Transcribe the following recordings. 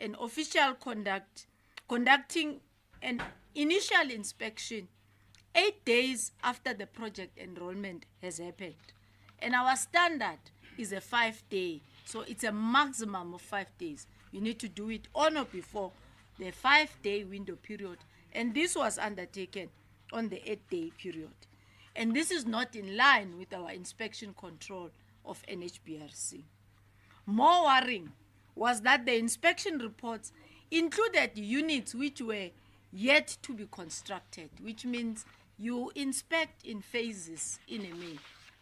an official conducting an initial inspection 8 days after the project enrollment has happened. And our standard is a 5-day. So it's a maximum of 5 days. You need to do it on or before the 5-day window period. And this was undertaken on the 8-day period. And this is not in line with our inspection control of NHBRC. More worrying was that the inspection reports included units which were yet to be constructed, which means you inspect in phases in a way,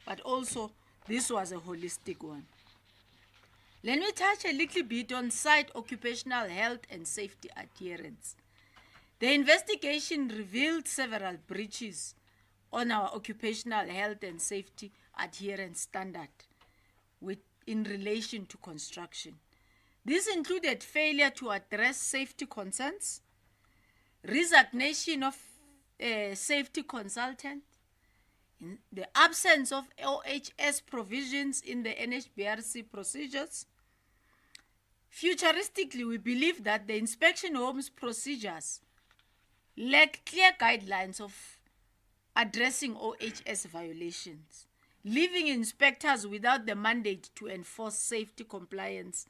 but also this was a holistic one. Let me touch a little bit on site occupational health and safety adherence. The investigation revealed several breaches on our occupational health and safety adherence standard in relation to construction. This included failure to address safety concerns, resignation of a safety consultant, in the absence of OHS provisions in the NHBRC procedures. Futuristically, we believe that the inspection homes procedures lack clear guidelines of addressing OHS violations, leaving inspectors without the mandate to enforce safety compliance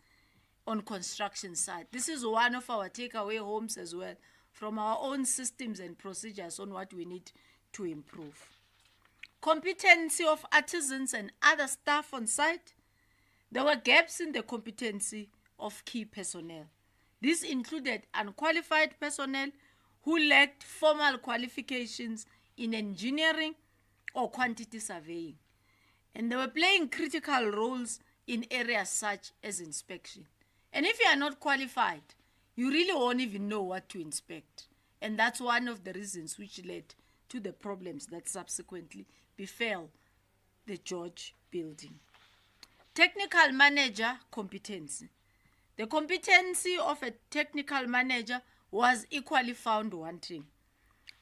on construction site. This is one of our takeaway homes as well from our own systems and procedures on what we need to improve. Competency of artisans and other staff on site. There were gaps in the competency of key personnel. This included unqualified personnel who lacked formal qualifications in engineering or quantity surveying, and they were playing critical roles in areas such as inspection. And if you are not qualified, you really won't even know what to inspect. And that's one of the reasons which led to the problems that subsequently befell the George building. Technical manager competency. The competency of a technical manager was equally found wanting.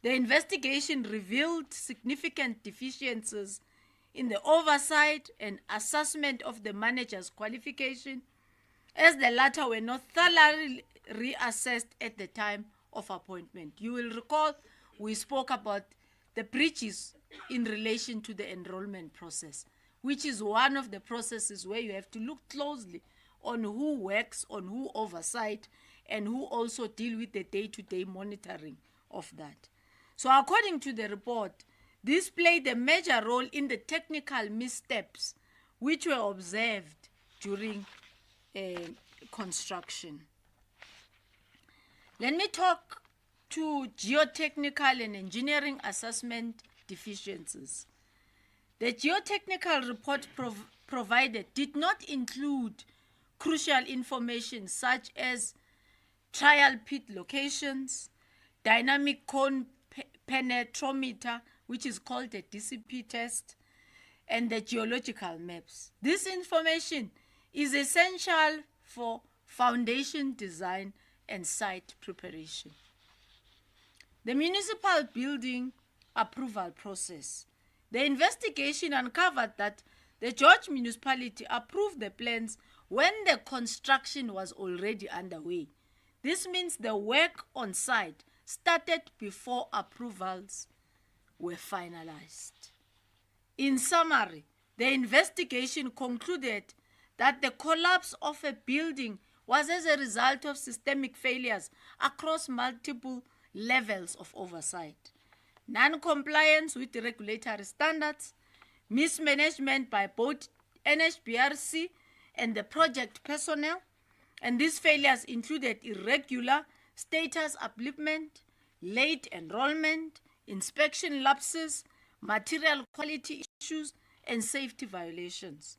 The investigation revealed significant deficiencies in the oversight and assessment of the manager's qualification, as the latter were not thoroughly reassessed at the time of appointment. You will recall we spoke about the breaches in relation to the enrollment process, which is one of the processes where you have to look closely on who works, on who oversight, and who also deal with the day-to-day monitoring of that. So according to the report, this played a major role in the technical missteps which were observed during construction. Let me talk to geotechnical and engineering assessment deficiencies. The geotechnical report provided did not include crucial information such as trial pit locations, dynamic cone penetrometer, which is called a DCP test, and the geological maps. This information is essential for foundation design and site preparation. The municipal building approval process. The investigation uncovered that the George municipality approved the plans when the construction was already underway. This means the work on site started before approvals were finalized. In summary, the investigation concluded that the collapse of a building was as a result of systemic failures across multiple levels of oversight, non-compliance with regulatory standards, mismanagement by both NHBRC and the project personnel, and these failures included irregular status upliftment, late enrollment, inspection lapses, material quality issues, and safety violations.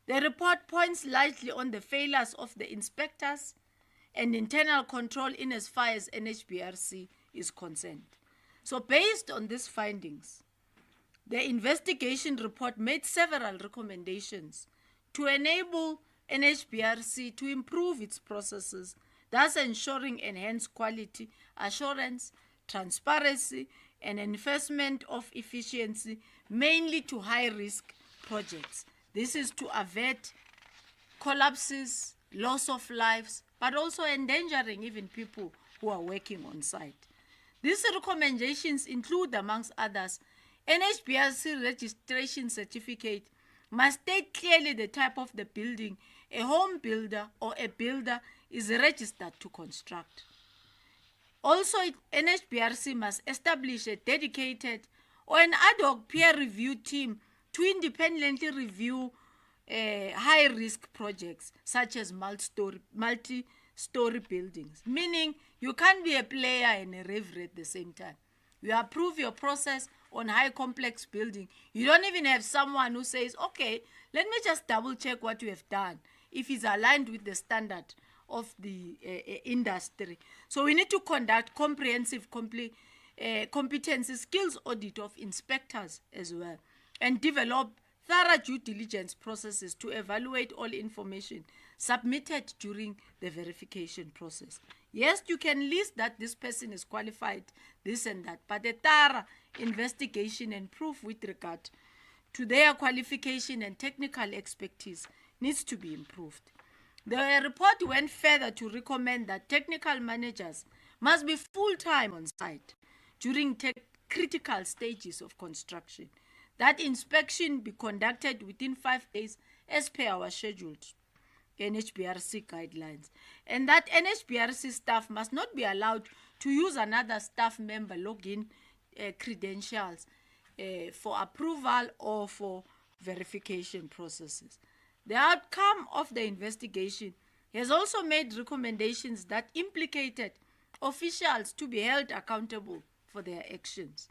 The report points lightly on the failures of the inspectors and internal control in as far as NHBRC is concerned. So based on these findings, the investigation report made several recommendations to enable NHBRC to improve its processes, thus ensuring enhanced quality assurance, transparency, and enforcement of efficiency, mainly to high-risk projects. This is to avert collapses, loss of lives, but also endangering even people who are working on site. These recommendations include, amongst others, NHBRC registration certificate must state clearly the type of the building a home builder or a builder is registered to construct. Also, NHBRC must establish a dedicated or an ad hoc peer review team to independently review high-risk projects such as multi-story buildings, meaning you can't be a player and a referee at the same time. You approve your process on high complex building. You don't even have someone who says, okay, let me just double check what you have done, if it's aligned with the standard of the industry. So we need to conduct comprehensive competency skills audit of inspectors as well, and develop thorough due diligence processes to evaluate all information submitted during the verification process. Yes, you can list that this person is qualified, this and that, but a thorough investigation and proof with regard to their qualification and technical expertise needs to be improved. The report went further to recommend that technical managers must be full-time on site during critical stages of construction, that inspection be conducted within 5 days as per our scheduled NHBRC guidelines, and that NHBRC staff must not be allowed to use another staff member login credentials for approval or for verification processes. The outcome of the investigation has also made recommendations that implicated officials to be held accountable for their actions.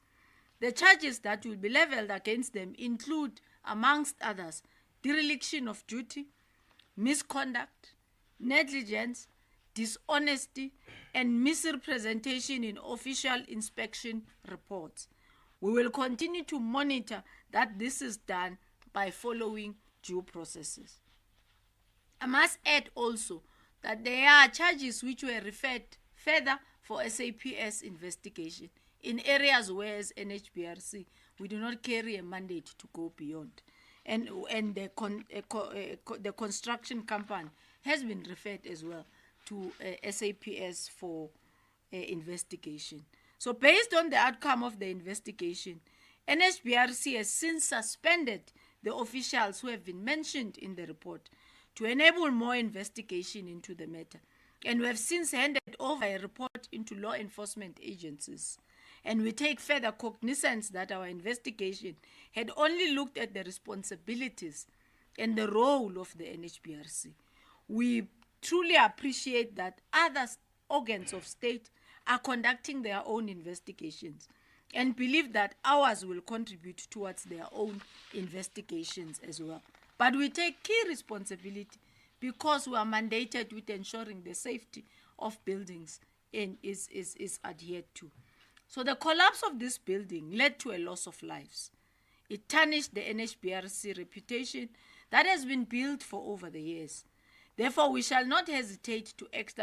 The charges that will be leveled against them include, amongst others, dereliction of duty, misconduct, negligence, dishonesty, and misrepresentation in official inspection reports. We will continue to monitor that this is done by following due processes. I must add also that there are charges which were referred further for SAPS investigation in areas where, as NHBRC, we do not carry a mandate to go beyond. And the construction company has been referred as well to SAPS for investigation. So based on the outcome of the investigation, NHBRC has since suspended the officials who have been mentioned in the report to enable more investigation into the matter. And we have since handed over a report into law enforcement agencies. And we take further cognizance that our investigation had only looked at the responsibilities and the role of the NHBRC. We truly appreciate that other organs of state are conducting their own investigations and believe that ours will contribute towards their own investigations as well. But we take key responsibility because we are mandated with ensuring the safety of buildings and is adhered to. So the collapse of this building led to a loss of lives. It tarnished the NHBRC reputation that has been built for over the years. Therefore, we shall not hesitate to act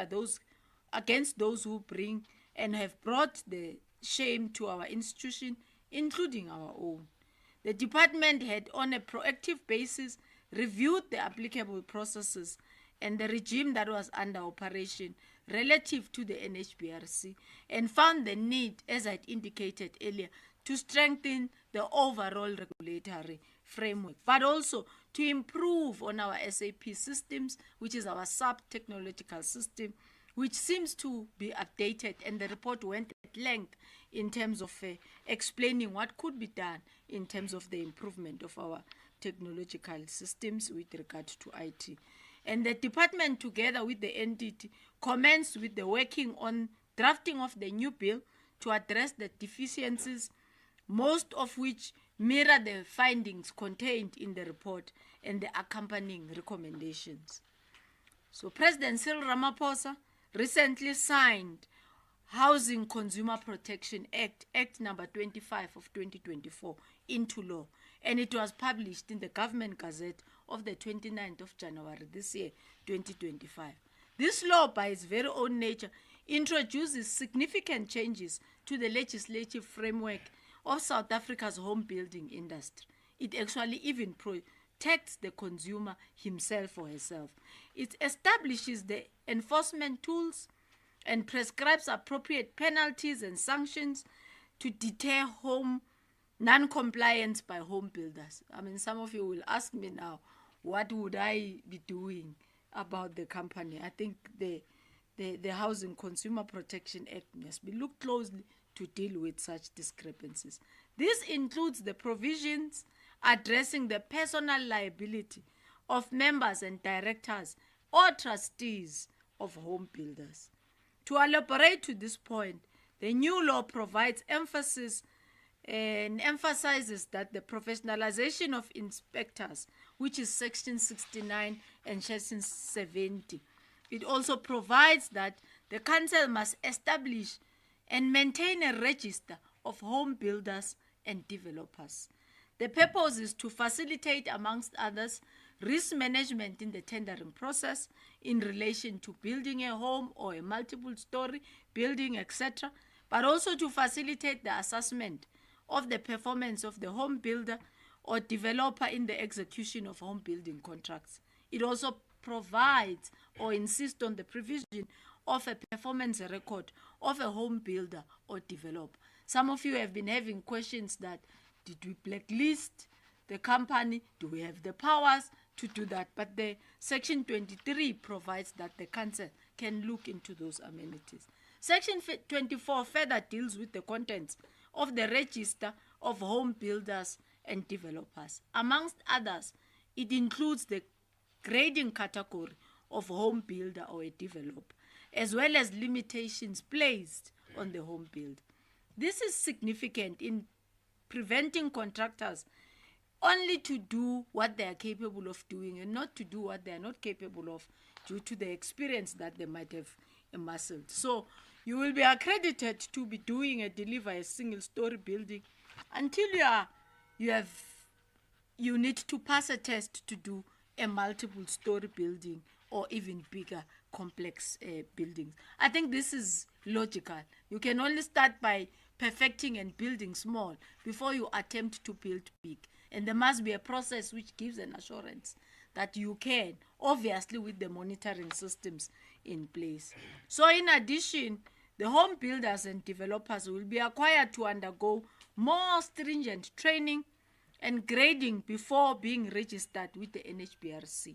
against those who bring and have brought the shame to our institution, including our own. The department had, on a proactive basis, reviewed the applicable processes and the regime that was under operation relative to the NHBRC and found the need, as I indicated earlier, to strengthen the overall regulatory framework, but also to improve on our SAP systems, which is our sub-technological system, which seems to be updated, and the report went at length in terms of explaining what could be done in terms of the improvement of our technological systems with regard to IT. And the department, together with the entity, commenced with the working on drafting of the new bill to address the deficiencies, most of which mirror the findings contained in the report and the accompanying recommendations. So President Cyril Ramaphosa recently signed Housing Consumer Protection Act, Act number 25 of 2024, into law, and it was published in the Government Gazette of the 29th of January this year, 2025. This law, by its very own nature, introduces significant changes to the legislative framework of South Africa's home building industry. It actually even protects the consumer himself or herself. It establishes the enforcement tools and prescribes appropriate penalties and sanctions to deter home non-compliance by home builders. I mean, some of you will ask me now, what would I be doing about the company? I think the Housing Consumer Protection Act must be looked closely to deal with such discrepancies. This includes the provisions addressing the personal liability of members and directors or trustees of home builders. To elaborate to this point, the new law provides emphasis and emphasizes that the professionalization of inspectors, which is Section 69 and Section 70. It also provides that the council must establish and maintain a register of home builders and developers. The purpose is to facilitate, amongst others, risk management in the tendering process in relation to building a home or a multiple-story building, etc., but also to facilitate the assessment of the performance of the home builder or developer in the execution of home building contracts. It also provides or insists on the provision of a performance record of a home builder or developer. Some of you have been having questions that, did we blacklist the company? Do we have the powers to do that? But the Section 23 provides that the council can look into those amenities. Section 24 further deals with the contents of the register of home builders and developers. Amongst others, it includes the grading category of home builder or a developer, as well as limitations placed on the home builder. This is significant in preventing contractors only to do what they are capable of doing and not to do what they are not capable of due to the experience that they might have muscled. So you will be accredited to be doing a deliver a single-story building until you need to pass a test to do a multiple-story building or even bigger, complex buildings. I think this is logical. You can only start by perfecting and building small before you attempt to build big. And there must be a process which gives an assurance that you can, obviously with the monitoring systems in place. So in addition, the home builders and developers will be required to undergo more stringent training and grading before being registered with the NHBRC.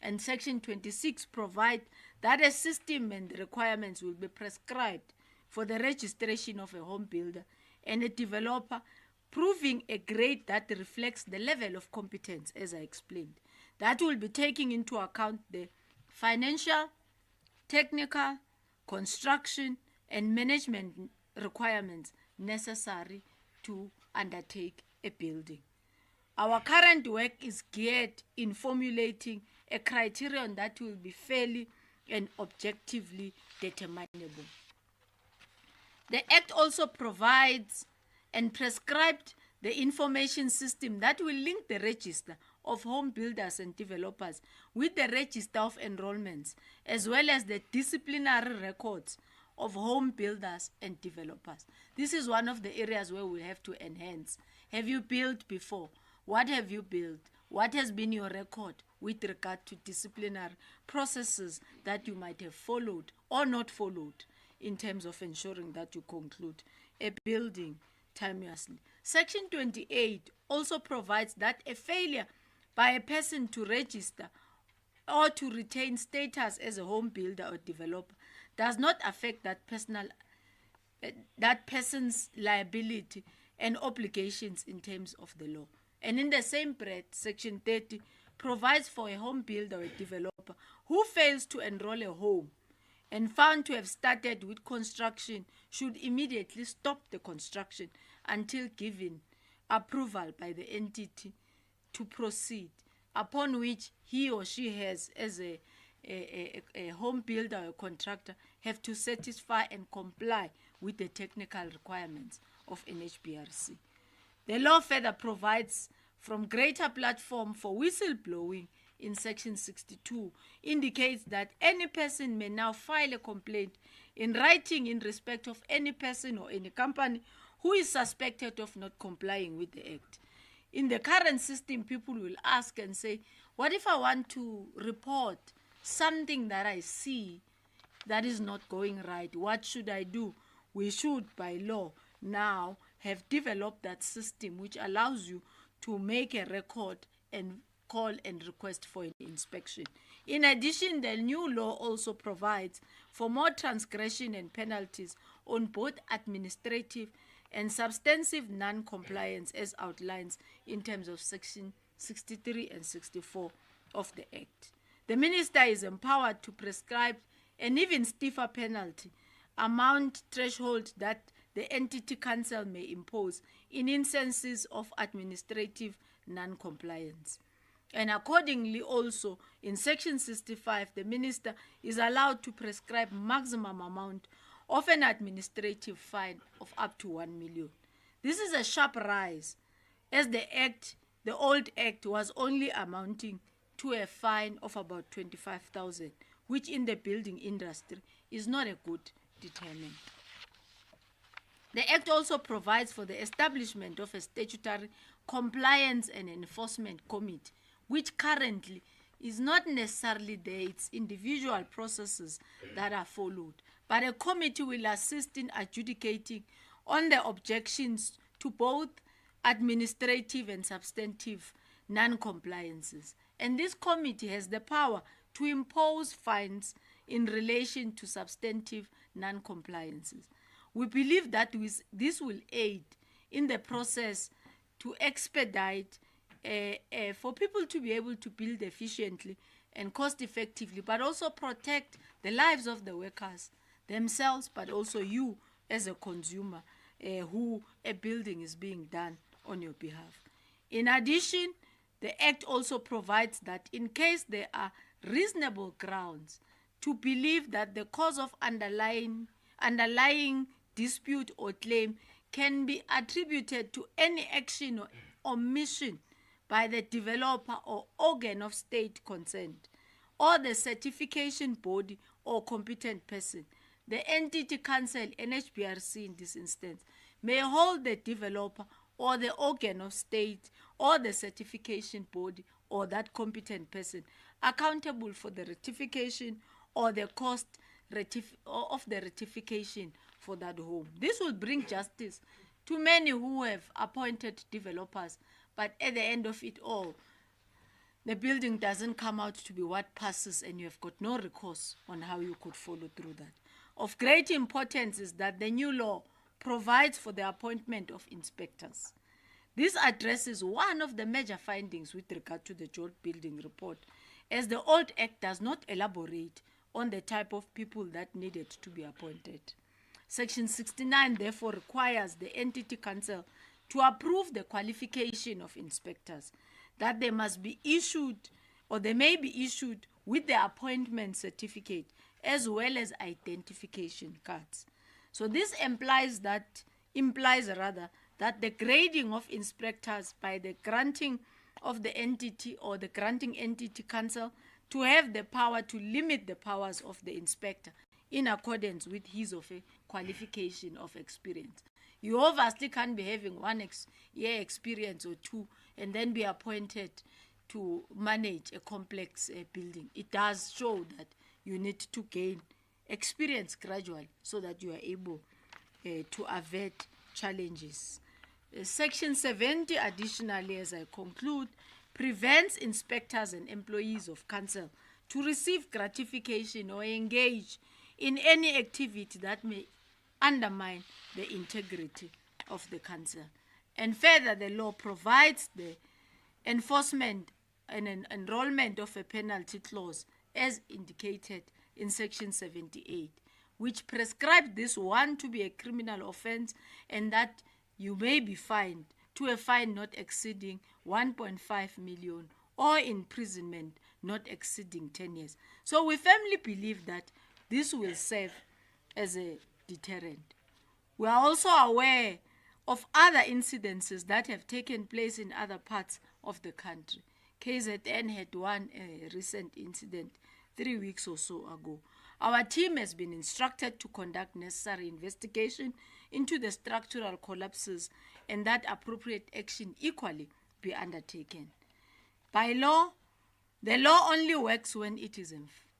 And Section 26 provides that a system and requirements will be prescribed for the registration of a home builder and a developer, proving a grade that reflects the level of competence, as I explained. That will be taking into account the financial, technical, construction, and management requirements necessary to undertake a building. Our current work is geared in formulating a criterion that will be fairly and objectively determinable. The Act also provides and prescribed the information system that will link the register of home builders and developers with the register of enrollments, as well as the disciplinary records of home builders and developers. This is one of the areas where we have to enhance. Have you built before? What have you built? What has been your record with regard to disciplinary processes that you might have followed or not followed in terms of ensuring that you conclude a building timeously? Section 28 also provides that a failure by a person to register or to retain status as a home builder or developer does not affect that person's liability and obligations in terms of the law. And in the same breath, Section 30 provides for a home builder or a developer who fails to enroll a home and found to have started with construction should immediately stop the construction until given approval by the entity to proceed, upon which he or she has, as a home builder or contractor, have to satisfy and comply with the technical requirements of NHBRC. The law further provides from greater platform for whistleblowing in Section 62, indicates that any person may now file a complaint in writing in respect of any person or any company who is suspected of not complying with the Act. in the current system, people will ask and say, what if I want to report something that I see that is not going right? What should I do? We should, by law, now have developed that system which allows you to make a record and call and request for an inspection. In addition, the new law also provides for more transgression and penalties on both administrative and substantive non-compliance as outlined in terms of Section 63 and 64 of the Act. The Minister is empowered to prescribe an even stiffer penalty amount threshold that the Entity Council may impose in instances of administrative non-compliance. And accordingly also, in Section 65, the Minister is allowed to prescribe maximum amount of an administrative fine of up to 1 million. This is a sharp rise, as the old Act was only amounting to a fine of about 25,000, which in the building industry is not a good deterrent. The Act also provides for the establishment of a statutory compliance and enforcement committee, which currently is not necessarily there. It's individual processes that are followed, but a committee will assist in adjudicating on the objections to both administrative and substantive non-compliances. And this committee has the power to impose fines in relation to substantive non-compliances. We believe that this will aid in the process to expedite for people to be able to build efficiently and cost effectively, but also protect the lives of the workers themselves, but also you as a consumer who a building is being done on your behalf. In addition, the Act also provides that in case there are reasonable grounds to believe that the cause of underlying dispute or claim can be attributed to any action or omission by the developer or organ of state concerned, or the certification body or competent person, the Entity Council, NHBRC in this instance, may hold the developer or the organ of state or the certification body or that competent person accountable for the rectification or the cost of the rectification for that home. This will bring justice to many who have appointed developers, but at the end of it all, the building doesn't come out to be what passes and you have got no recourse on how you could follow through that. Of great importance is that the new law provides for the appointment of inspectors. This addresses one of the major findings with regard to the joint building report, as the old Act does not elaborate on the type of people that needed to be appointed. Section 69 therefore requires the Entity Council to approve the qualification of inspectors, that they must be issued or they may be issued with the appointment certificate as well as identification cards. So this implies that the grading of inspectors by the granting of the entity or the granting entity council to have the power to limit the powers of the inspector in accordance with his or her qualification of experience. You obviously can't be having 1 year experience or 2 and then be appointed to manage a complex building. It does show that you need to gain experience gradually so that you are able to avert challenges. Section 70, additionally, as I conclude, prevents inspectors and employees of council to receive gratification or engage in any activity that may undermine the integrity of the council. And further, the law provides the enforcement and enrollment of a penalty clause as indicated in Section 78, which prescribes this one to be a criminal offense and that you may be fined to a fine not exceeding 1.5 million or imprisonment not exceeding 10 years. So we firmly believe that this will serve as a deterrent. We are also aware of other incidences that have taken place in other parts of the country. KZN had one recent incident 3 weeks or so ago. Our team has been instructed to conduct necessary investigation into the structural collapses and that appropriate action equally be undertaken. By law, the law only works when it is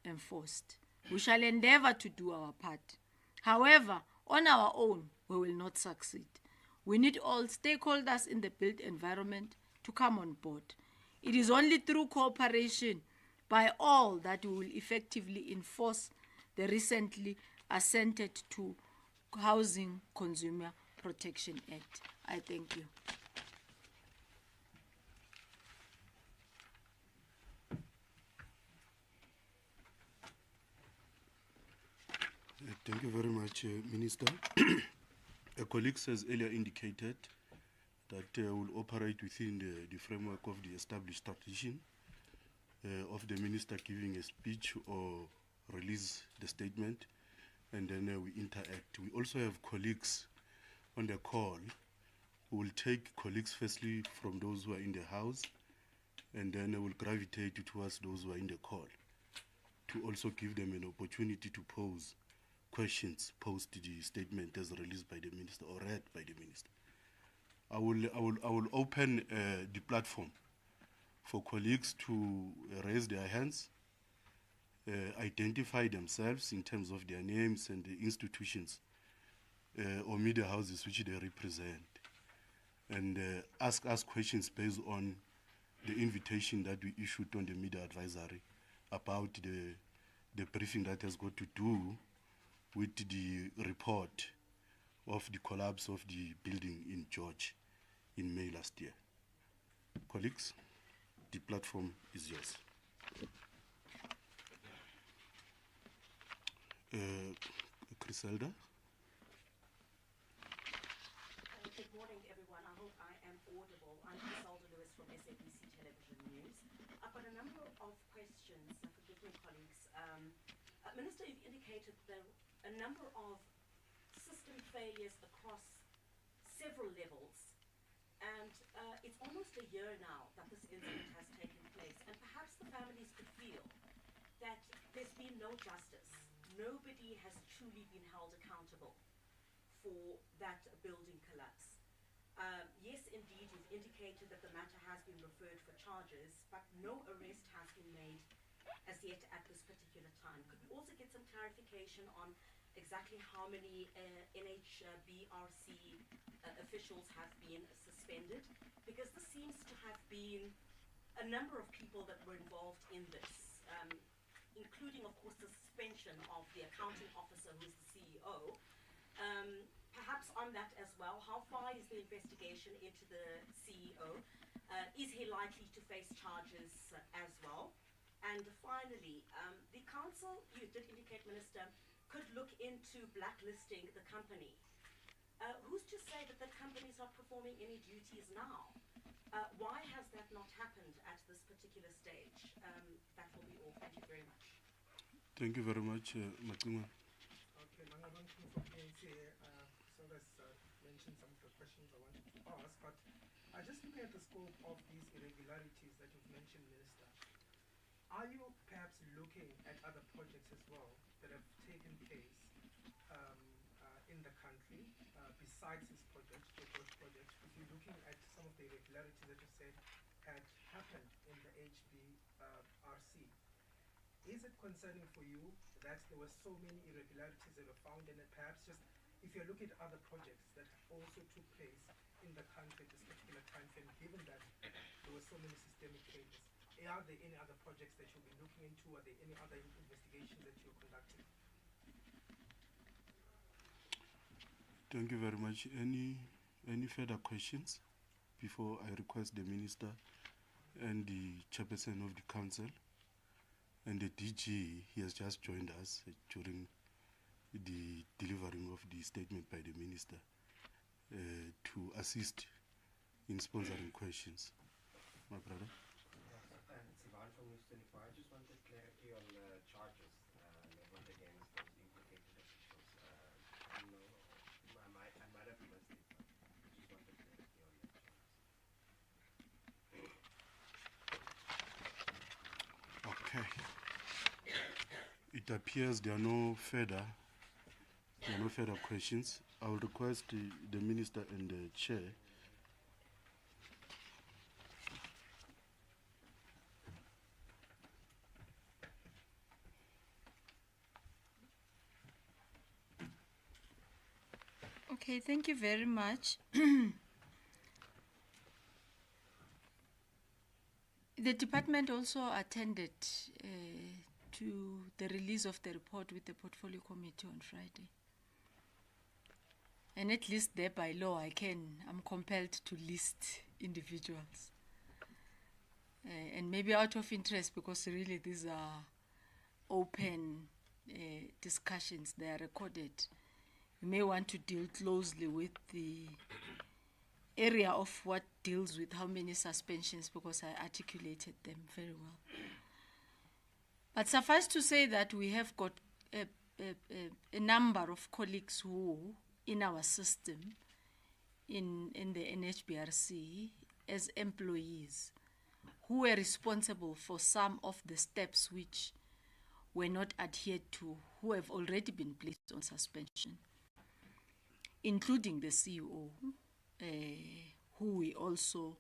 enforced. We shall endeavor to do our part. However, on our own, we will not succeed. We need all stakeholders in the built environment to come on board. It is only through cooperation by all that we will effectively enforce the recently assented to Housing Consumer Protection Act. I thank you. Thank you very much, Minister. A colleague has earlier indicated that will operate within the framework of the established tradition of the Minister giving a speech or release the statement, and then we interact. We also have colleagues on the call who will take colleagues firstly from those who are in the House, and then will gravitate towards those who are in the call to also give them an opportunity to pose questions post the statement as released by the Minister or read by the Minister. I will open the platform for colleagues to raise their hands, identify themselves in terms of their names and the institutions or media houses which they represent, and ask us questions based on the invitation that we issued on the media advisory about the briefing that has got to do with the report of the collapse of the building in George in May last year. Colleagues, the platform is yours. Griselda? Good morning, everyone. I hope I am audible. I'm Griselda Lewis from SABC Television News. I've got a number of questions. Forgive me, colleagues. Minister, you've indicated there are a number of system failures across several levels, and it's almost a year now that this incident has taken place, and perhaps the families could feel that there's been no justice. Nobody has truly been held accountable for that building collapse. Yes, indeed, you've indicated that the matter has been referred for charges, but no arrest has been made as yet at this particular time. Could we also get some clarification on exactly how many NHBRC officials have been suspended? Because this seems to have been a number of people that were involved in this, including, of course, the suspension of the accounting officer who is the CEO. Perhaps on that as well, how far is the investigation into the CEO? Is he likely to face charges as well? And finally, the council, you did indicate, Minister, could look into blacklisting the company. Who's to say that the company is not performing any duties now? Why has that not happened at this particular stage? That will be all. Thank you very much. Thank you very much, Matunga. Okay, Mangabantu from ANC. So let's mention some of the questions I wanted to ask, but just looking at the scope of these irregularities that you've mentioned, Minister, are you perhaps looking at other projects as well that have taken place in the country besides this project, the George project? If you're looking at some of the irregularities that you said had happened in the NHBRC, is it concerning for you that there were so many irregularities that were found, and perhaps just if you're looking at other projects that also took place in the country at this particular time frame, given that there were so many systemic changes, are there any other projects that you'll be looking into? Are there any other investigations that you're conducting? Thank you very much. Any further questions before I request the Minister and the Chairperson of the Council and the DG? He has just joined us during the delivering of the statement by the Minister to assist in sponsoring questions. My brother? I just wanted clarity on charges leveled against those implicated officials. I don't know, I might have missed it, but I just wanted clarity on the charges. Okay. It appears there are no further questions. I will request the Minister and the Chair Okay, thank you very much. The department also attended to the release of the report with the portfolio committee on Friday. And at least there by law, I'm compelled to list individuals. And maybe out of interest, because really these are open discussions, they are recorded. You may want to deal closely with the area of what deals with how many suspensions, because I articulated them very well. But suffice to say that we have got a number of colleagues who, in our system, in the NHBRC, as employees, who were responsible for some of the steps which were not adhered to, who have already been placed on suspension, including the CEO, who we also,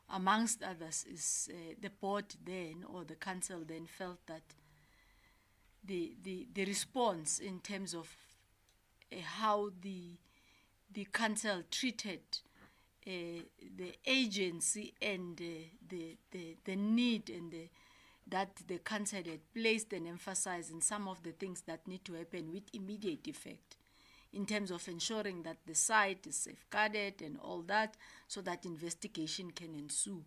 amongst others, is the board then, or the council then, felt that the response in terms of how the council treated the agency and the need and that the council had placed and emphasized in some of the things that need to happen with immediate effect, in terms of ensuring that the site is safeguarded and all that, so that investigation can ensue.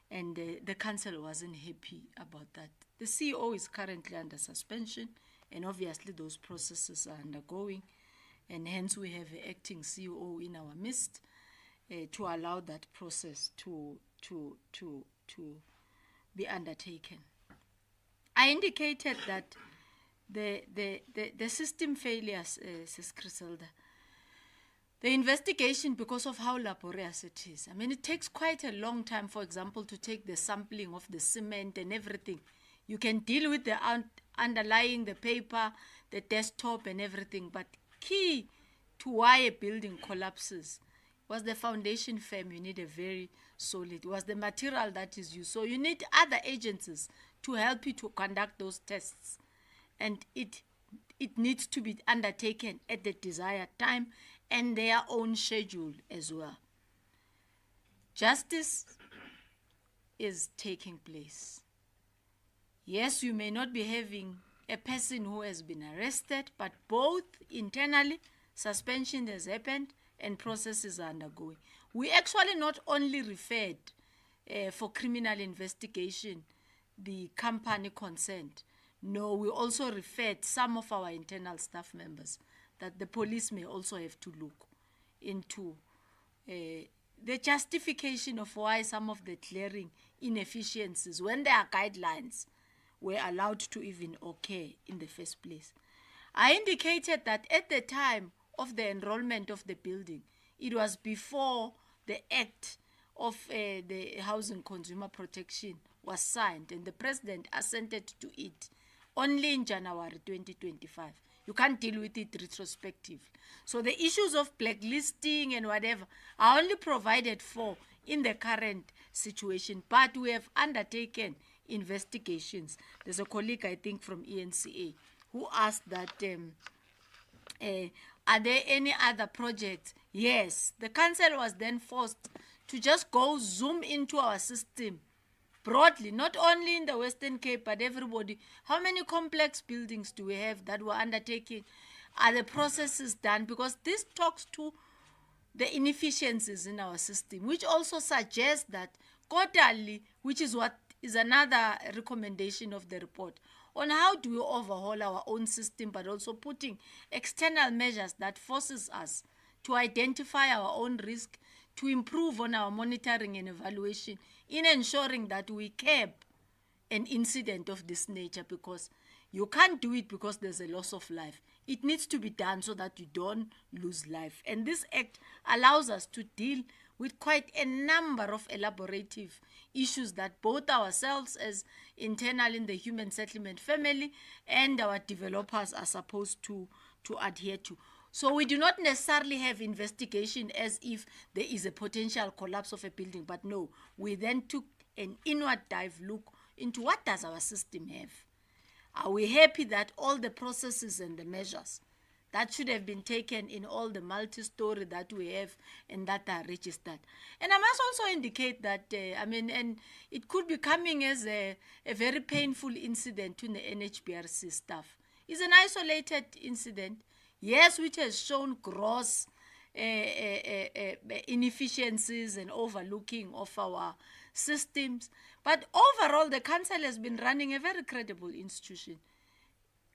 And the council wasn't happy about that. The CEO is currently under suspension, and obviously those processes are undergoing, and hence we have an acting CEO in our midst to allow that process to be undertaken. I indicated that the system failures, says Griselda, the investigation, because of how laborious it is. I mean, it takes quite a long time, for example, to take the sampling of the cement and everything. You can deal with the underlying, the paper, the desktop and everything, but key to why a building collapses was the foundation firm. You need a very solid, it was the material that is used. So you need other agencies to help you to conduct those tests. And it needs to be undertaken at the desired time and their own schedule as well. Justice is taking place. Yes, you may not be having a person who has been arrested, but both internally, suspension has happened and processes are undergoing. We actually not only referred for criminal investigation the company concerned. No, we also referred some of our internal staff members that the police may also have to look into the justification of why some of the clearing inefficiencies, when there are guidelines, were allowed to even occur in the first place. I indicated that at the time of the enrollment of the building, it was before the Act of the Housing Consumer Protection was signed, and the President assented to it only in January 2025. You can't deal with it retrospectively. So the issues of blacklisting and whatever are only provided for in the current situation, but we have undertaken investigations. There's a colleague, I think, from ENCA who asked that, are there any other projects? Yes, the council was then forced to just go zoom into our system broadly, not only in the Western Cape, but everybody. How many complex buildings do we have that were undertaking? Are the processes done? Because this talks to the inefficiencies in our system, which also suggests that quarterly, which is what is another recommendation of the report, on how do we overhaul our own system, but also putting external measures that forces us to identify our own risk, to improve on our monitoring and evaluation in ensuring that we curb an incident of this nature, because you can't do it because there's a loss of life. It needs to be done so that you don't lose life. And this act allows us to deal with quite a number of elaborative issues that both ourselves as internal in the human settlement family and our developers are supposed to adhere to. So we do not necessarily have investigation as if there is a potential collapse of a building, but no, we then took an inward dive look into what does our system have. Are we happy that all the processes and the measures that should have been taken in all the multi-story that we have and that are registered. And I must also indicate that, and it could be coming as a very painful incident to the NHBRC staff. It's an isolated incident, yes, which has shown gross inefficiencies and overlooking of our systems. But overall, the council has been running a very credible institution,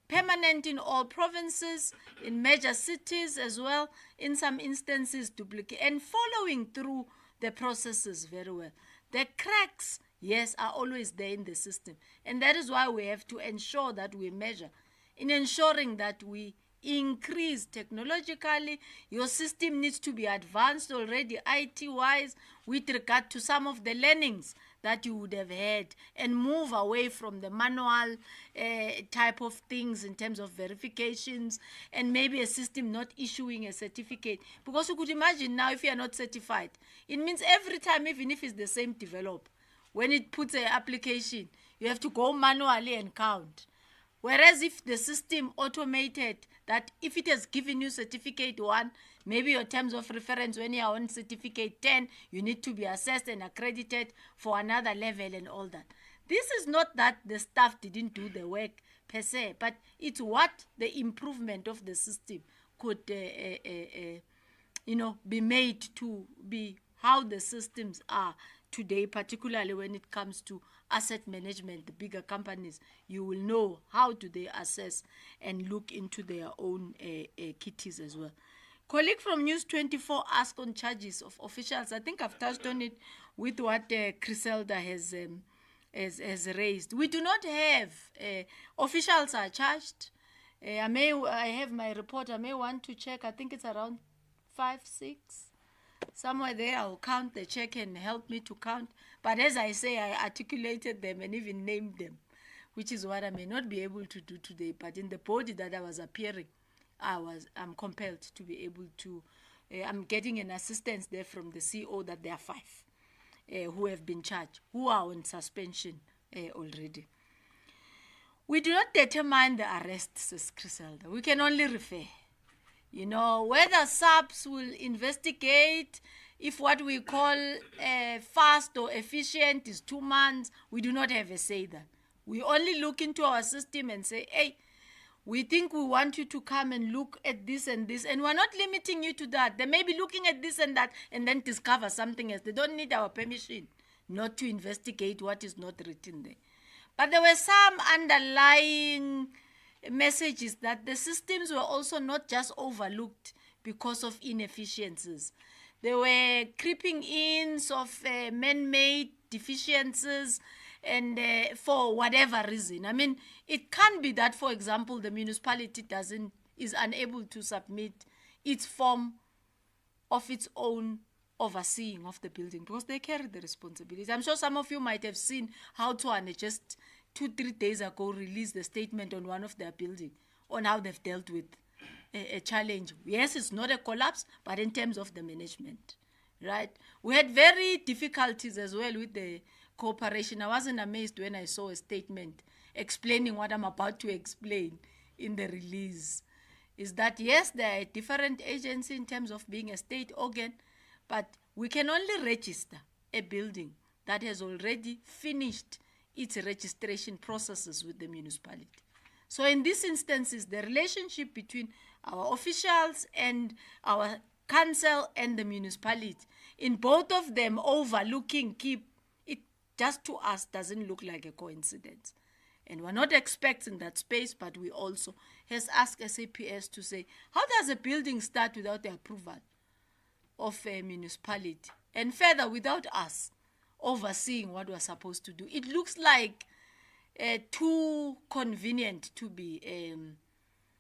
permanent in all provinces, in major cities as well, in some instances duplicate, and following through the processes very well. The cracks, yes, are always there in the system, and that is why we have to ensure that we measure in ensuring that we increase technologically. Your system needs to be advanced already IT-wise with regard to some of the learnings that you would have had, and move away from the manual type of things in terms of verifications, and maybe a system not issuing a certificate. Because you could imagine now, if you are not certified, it means every time, even if it's the same developer, when it puts an application, you have to go manually and count. Whereas if the system automated that if it has given you certificate 1, maybe your terms of reference when you are on certificate 10, you need to be assessed and accredited for another level and all that. This is not that the staff didn't do the work per se, but it's what the improvement of the system could be made to be how the systems are today, particularly when it comes to asset management. The bigger companies, you will know how do they assess and look into their own kitties as well. Colleague from News 24 asked on charges of officials. I think I've touched on it with what Griselda has raised. We do not have officials are charged. I have my report. I may want to check. I think it's around 5, 6. Somewhere there, I'll count the check and help me to count. But as I say, I articulated them and even named them, which is what I may not be able to do today. But in the body that I was appearing, I'm compelled to be able to. I'm getting an assistance there from the CEO that there are 5 who have been charged, who are on suspension already. We do not determine the arrests, says Griselda. We can only refer. You know, whether SAPS will investigate, if what we call fast or efficient is 2 months, we do not have a say that. We only look into our system and say, hey, we think we want you to come and look at this and this, and we're not limiting you to that. They may be looking at this and that and then discover something else. They don't need our permission not to investigate what is not written there. But there were some underlying messages that the systems were also not just overlooked because of inefficiencies. There were creeping ins of man-made deficiencies, and for whatever reason. I mean, it can be that, for example, the municipality is unable to submit its form of its own overseeing of the building because they carry the responsibility. I'm sure some of you might have seen how Tuane just 2-3 days ago released a statement on one of their buildings on how they've dealt with a challenge. Yes, it's not a collapse, but in terms of the management, right? We had very difficulties as well with the cooperation. I wasn't amazed when I saw a statement explaining what I'm about to explain in the release. Is that, yes, there are different agencies in terms of being a state organ, but we can only register a building that has already finished its registration processes with the municipality. So in these instances, the relationship between our officials and our council and the municipality, in both of them overlooking, keep it just to us doesn't look like a coincidence. And we're not expecting that space, but we also has asked SAPS to say, how does a building start without the approval of a municipality? And further, without us overseeing what we're supposed to do. It looks like too convenient to be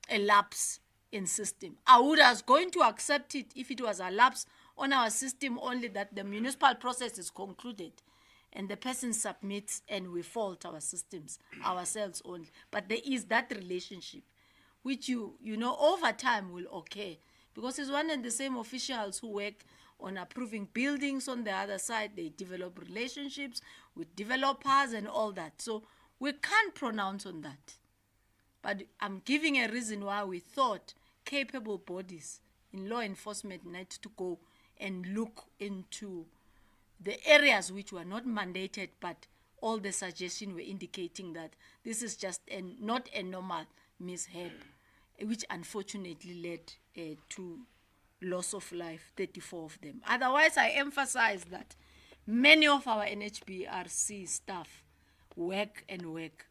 a lapse in system. I would have going to accept it if it was a lapse on our system only, that the municipal process is concluded and the person submits and we fault our systems ourselves only. But there is that relationship which you know over time will occur, because it's one and the same officials who work on approving buildings. On the other side, they develop relationships with developers and all that. So we can't pronounce on that. But I'm giving a reason why we thought capable bodies in law enforcement need to go and look into the areas which were not mandated, but all the suggestions were indicating that this is just not a normal mishap, which unfortunately led to loss of life, 34 of them. Otherwise, I emphasize that many of our NHBRC staff work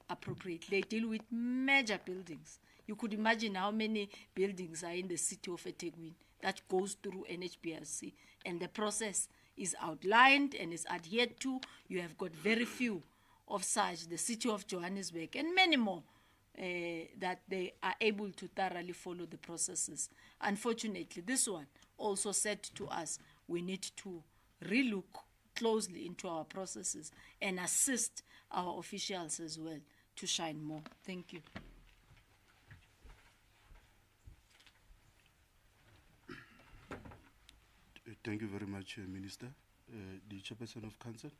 appropriately. They deal with major buildings. You could imagine how many buildings are in the city of eThekwini that goes through NHBRC, and the process is outlined and is adhered to. You have got very few of such, the city of Johannesburg, and many more that they are able to thoroughly follow the processes. Unfortunately, this one also said to us, we need to relook closely into our processes and assist our officials as well to shine more. Thank you. Thank you very much, Minister. The Chairperson of Council.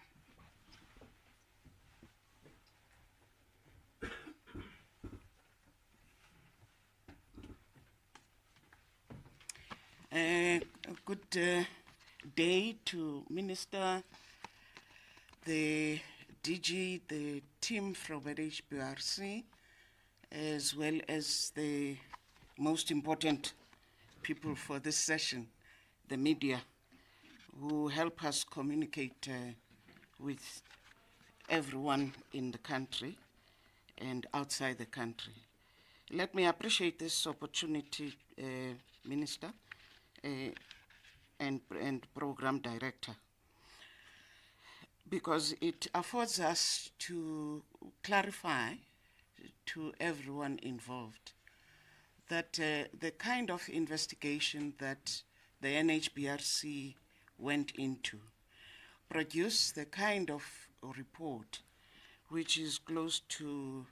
Good day to Minister, the DG, the team from NHBRC, as well as the most important people for this session, the media, who help us communicate with everyone in the country and outside the country. Let me appreciate this opportunity, Minister and Program Director, because it affords us to clarify to everyone involved that the kind of investigation that the NHBRC went into produced the kind of report which is close to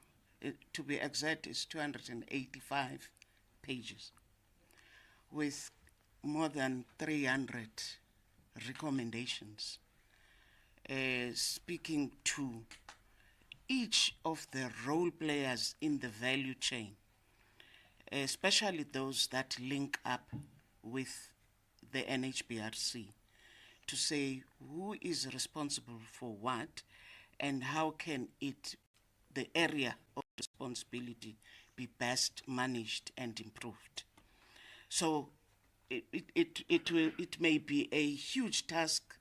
be exact, is 285 pages with more than 300 recommendations, speaking to each of the role players in the value chain, especially those that link up with the NHBRC, to say who is responsible for what and how can the area of responsibility be best managed and improved. So it may be a huge task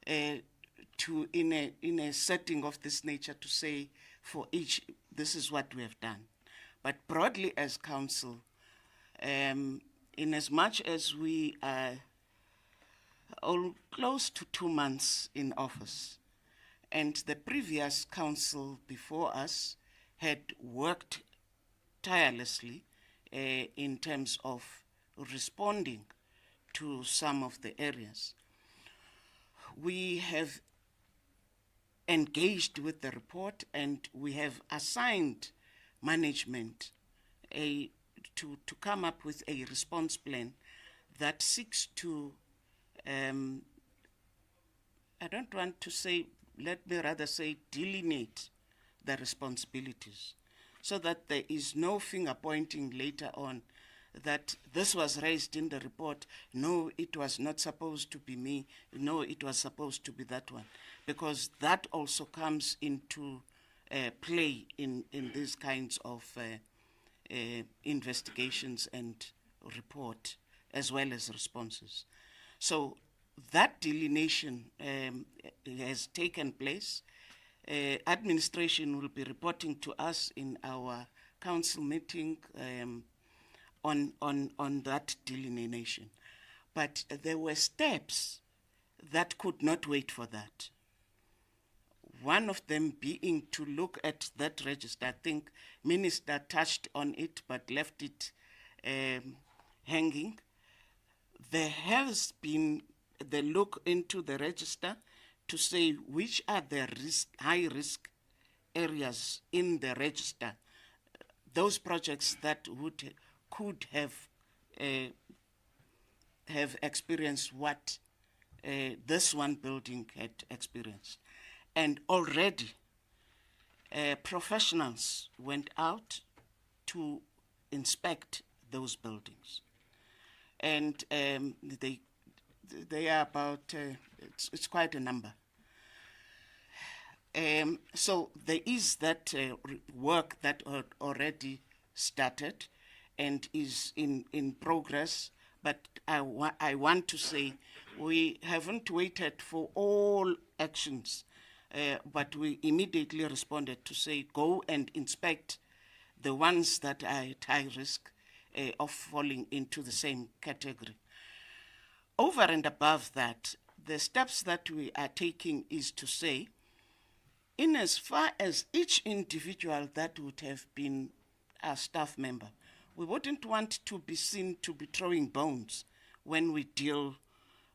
to in a setting of this nature to say for each, this is what we have done. But broadly as council, in as much as we are close to 2 months in office, and the previous council before us had worked tirelessly in terms of responding to some of the areas, we have engaged with the report and we have assigned management to come up with a response plan that seeks to, I don't want to say, let me rather say, delineate the responsibilities so that there is no finger pointing later on that this was raised in the report, no, it was not supposed to be me, no, it was supposed to be that one, because that also comes into play in these kinds of investigations and report, as well as responses. So that delineation has taken place. Administration will be reporting to us in our council meeting on that delineation. But there were steps that could not wait for that. One of them being to look at that register. I think Minister touched on it but left it hanging. There has been the look into the register to say which are the high risk areas in the register, those projects that could have experienced what this one building had experienced. And already professionals went out to inspect those buildings. And they are about, it's quite a number. So there is that work that already started and is in progress, but I want to say we haven't waited for all actions, but we immediately responded to say go and inspect the ones that are at high risk of falling into the same category. Over and above that, the steps that we are taking is to say, in as far as each individual that would have been a staff member, we wouldn't want to be seen to be throwing bones when we deal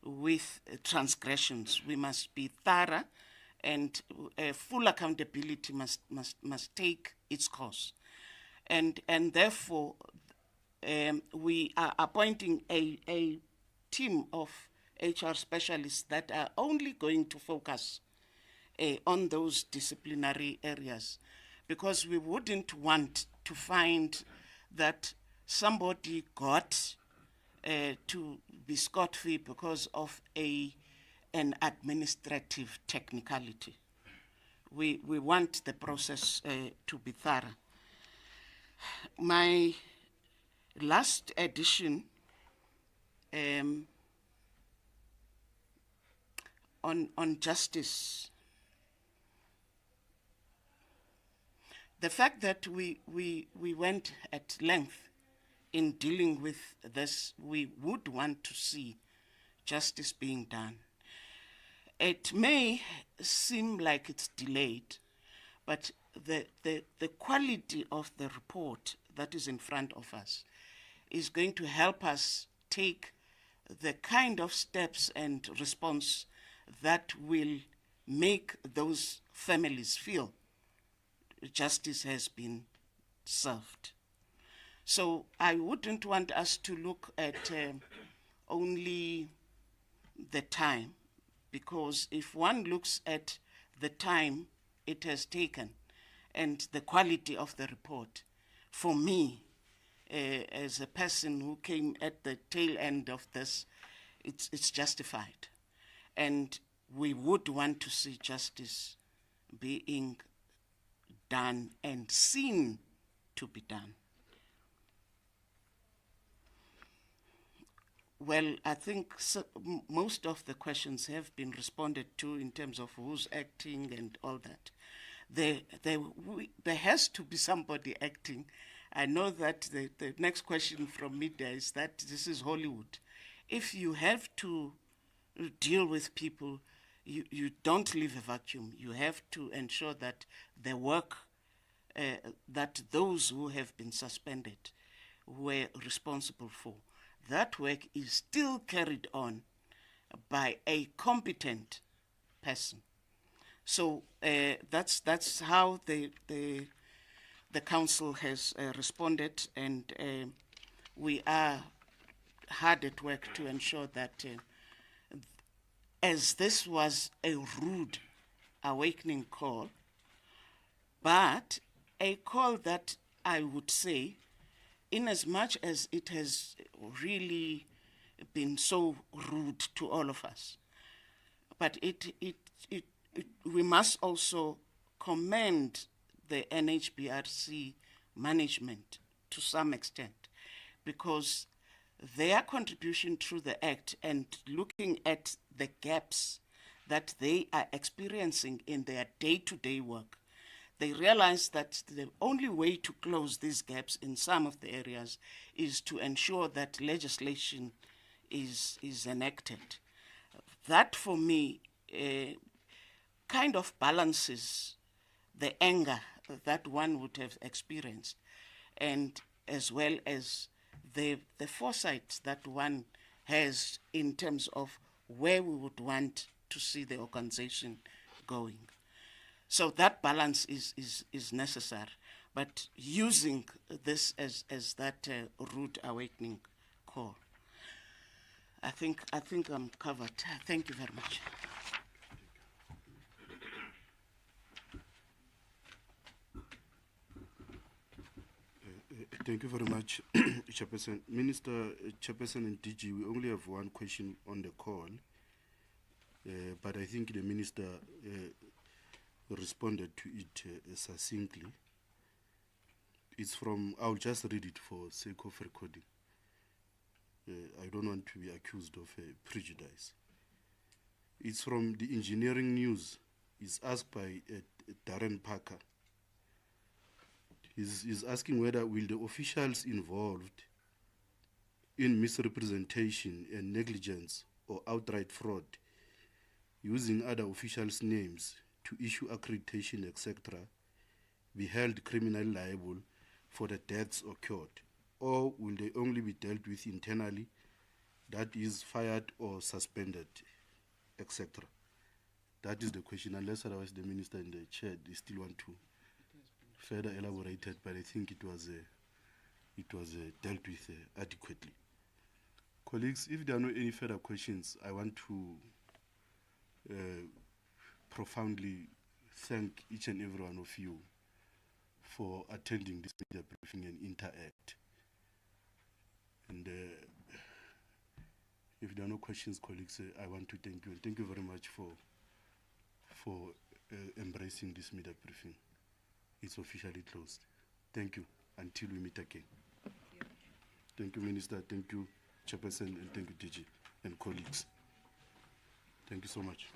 with transgressions. We must be thorough, and full accountability must take its course. And therefore, we are appointing a team of HR specialists that are only going to focus on those disciplinary areas, because we wouldn't want to find that somebody got to be scot-free because of an administrative technicality. We want the process to be thorough. My last addition on justice. The fact that we went at length in dealing with this, we would want to see justice being done. It may seem like it's delayed, but the quality of the report that is in front of us is going to help us take the kind of steps and response that will make those families feel justice has been served. So I wouldn't want us to look at only the time, because if one looks at the time it has taken and the quality of the report, for me, as a person who came at the tail end of this, it's justified. And we would want to see justice being done and seen to be done. Well, I think most of the questions have been responded to in terms of who's acting and all that. There has to be somebody acting. I know that the next question from media is that this is Hollywood. If you have to deal with people, you don't leave a vacuum. You have to ensure that the work that those who have been suspended were responsible for, that work is still carried on by a competent person. So that's how the council has responded, and we are hard at work to ensure that as this was a rude awakening call, but a call that I would say, in as much as it has really been so rude to all of us, but we must also commend the NHBRC management to some extent, because their contribution through the Act and looking at the gaps that they are experiencing in their day-to-day work, they realize that the only way to close these gaps in some of the areas is to ensure that legislation is enacted. That, for me, kind of balances the anger that one would have experienced, and as well as the foresight that one has in terms of where we would want to see the organization going. So that balance is necessary, but using this as that rude awakening call. I think I'm covered. Thank you very much. Thank you very much, Chairperson. Minister, Chairperson and DG, we only have one question on the call, but I think the Minister responded to it succinctly. It's from, I'll just read it for sake of recording. I don't want to be accused of prejudice. It's from the Engineering News. It's asked by Darren Parker. He's asking whether will the officials involved in misrepresentation and negligence or outright fraud using other officials' names to issue accreditation, etc., be held criminally liable for the deaths occurred, or will they only be dealt with internally, that is fired or suspended, etc.? That is the question, unless otherwise the Minister and the Chair, they still want to further elaborate it, but I think it was dealt with adequately. Colleagues, if there are no any further questions, I want to profoundly thank each and every one of you for attending this media briefing and interact. And if there are no questions, colleagues, I want to thank you, and thank you very much for embracing this media briefing. It's officially closed. Thank you. Until we meet again. Thank you, Minister. Thank you, Chairperson, and thank you, DG, and colleagues. Thank you so much.